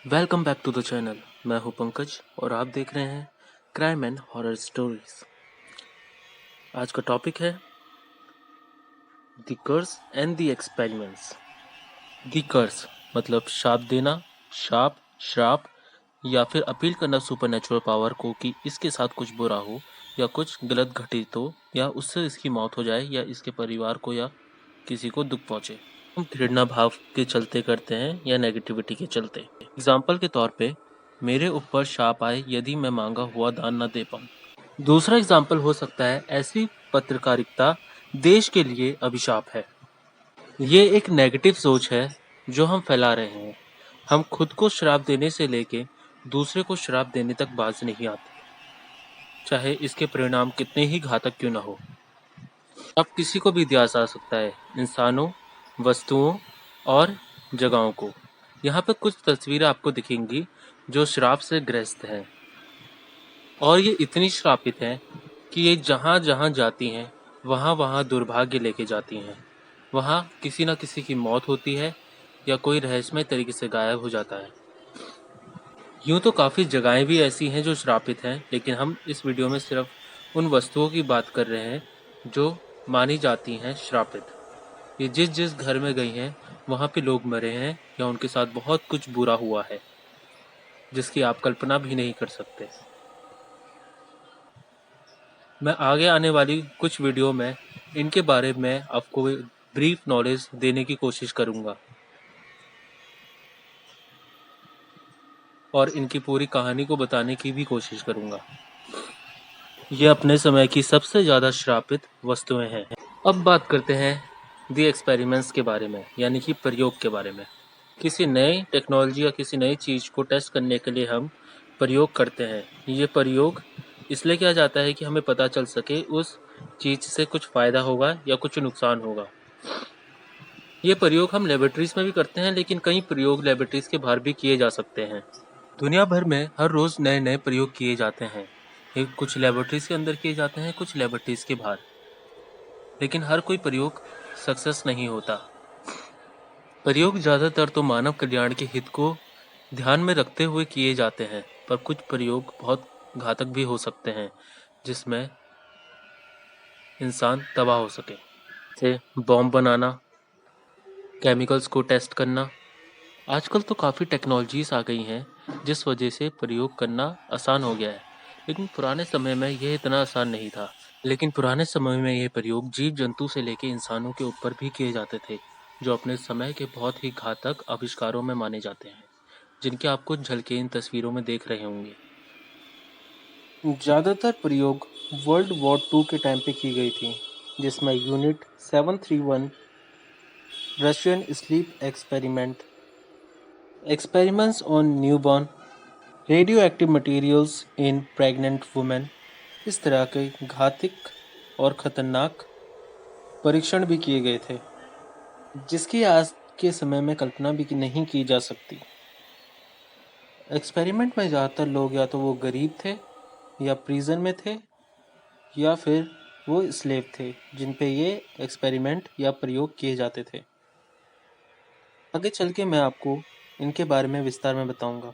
Welcome back to the channel. मैं हूं पंकज और आप देख रहे हैं क्राइम एंड हॉरर स्टोरीज। आज का टॉपिक है the curse and the experiments. The curse मतलब शाप देना, श्राप या फिर अपील करना सुपरनेचुरल पावर को कि इसके साथ कुछ बुरा हो या कुछ गलत घटित हो या उससे इसकी मौत हो जाए या इसके परिवार को या किसी को दुख पहुंचे। हम घृणा भाव के चलते करते हैं या नेगेटिविटी के चलते। एग्जाम्पल के तौर पे मेरे ऊपर शाप आए यदि मैं मांगा हुआ दान न दे पाऊं। दूसरा एग्जाम्पल हो सकता है ऐसी पत्रकारिता देश के लिए अभिशाप है। ये एक नेगेटिव सोच है जो हम फैला रहे हैं। हम खुद को श्राप देने से लेके दूसरे को श्राप देने तक बाज नहीं आते, चाहे इसके परिणाम कितने ही घातक क्यों न हो। अब किसी को भी दिया जा सकता है, इंसानों, वस्तुओं और जगहों को। यहाँ पे कुछ तस्वीरें आपको दिखेंगी जो श्राप से ग्रस्त हैं और ये इतनी श्रापित हैं कि ये जहाँ जहाँ जाती हैं वहाँ वहाँ दुर्भाग्य लेके जाती हैं। वहाँ किसी न किसी की मौत होती है या कोई रहस्यमय तरीके से गायब हो जाता है। यूँ तो काफ़ी जगहें भी ऐसी हैं जो श्रापित हैं, लेकिन हम इस वीडियो में सिर्फ उन वस्तुओं की बात कर रहे हैं जो मानी जाती हैं श्रापित। ये जिस जिस घर में गई हैं वहाँ पे लोग मरे हैं या उनके साथ बहुत कुछ बुरा हुआ है जिसकी आप कल्पना भी नहीं कर सकते। मैं आगे आने वाली कुछ वीडियो में इनके बारे में आपको ब्रीफ नॉलेज देने की कोशिश करूंगा और इनकी पूरी कहानी को बताने की भी कोशिश करूंगा। ये अपने समय की सबसे ज़्यादा श्रापित वस्तुएं हैं। अब बात करते हैं दी एक्सपेरिमेंट्स के बारे में, यानी कि प्रयोग के बारे में। किसी नई टेक्नोलॉजी या किसी नई चीज़ को टेस्ट करने के लिए हम प्रयोग करते हैं। ये प्रयोग इसलिए किया जाता है कि हमें पता चल सके उस चीज़ से कुछ फ़ायदा होगा या कुछ नुकसान होगा। ये प्रयोग हम लेबोरेटरीज में भी करते हैं, लेकिन कई प्रयोग लेबोरेटरीज के बाहर भी किए जा सकते हैं। दुनिया भर में हर रोज़ नए नए प्रयोग किए जाते हैं। ये कुछ लेबोरेटरीज के अंदर किए जाते हैं, कुछ लेबोरेटरीज के बाहर, लेकिन हर कोई प्रयोग सक्सेस नहीं होता। प्रयोग ज़्यादातर तो मानव कल्याण के हित को ध्यान में रखते हुए किए जाते हैं, पर कुछ प्रयोग बहुत घातक भी हो सकते हैं जिसमें इंसान तबाह हो सके, जैसे बॉम्ब बनाना, केमिकल्स को टेस्ट करना। आजकल तो काफ़ी टेक्नोलॉजीज आ गई हैं जिस वजह से प्रयोग करना आसान हो गया है, लेकिन पुराने समय में यह इतना आसान नहीं था। लेकिन पुराने समय में ये प्रयोग जीव जंतु से लेकर इंसानों के ऊपर भी किए जाते थे, जो अपने समय के बहुत ही घातक आविष्कारों में माने जाते हैं, जिनके आप कुछ झलकें इन तस्वीरों में देख रहे होंगे। ज़्यादातर प्रयोग वर्ल्ड वॉर 2 के टाइम पे की गई थी, जिसमें unit 731 Russian sleep experiment, experiments on newborn, radio active materials in pregnant women, इस तरह के घातक और ख़तरनाक परीक्षण भी किए गए थे जिसकी आज के समय में कल्पना भी नहीं की जा सकती। एक्सपेरिमेंट में ज़्यादातर लोग या तो वो गरीब थे या प्रिजन में थे या फिर वो स्लेव थे जिन पे ये एक्सपेरिमेंट या प्रयोग किए जाते थे। आगे चल के मैं आपको इनके बारे में विस्तार में बताऊंगा।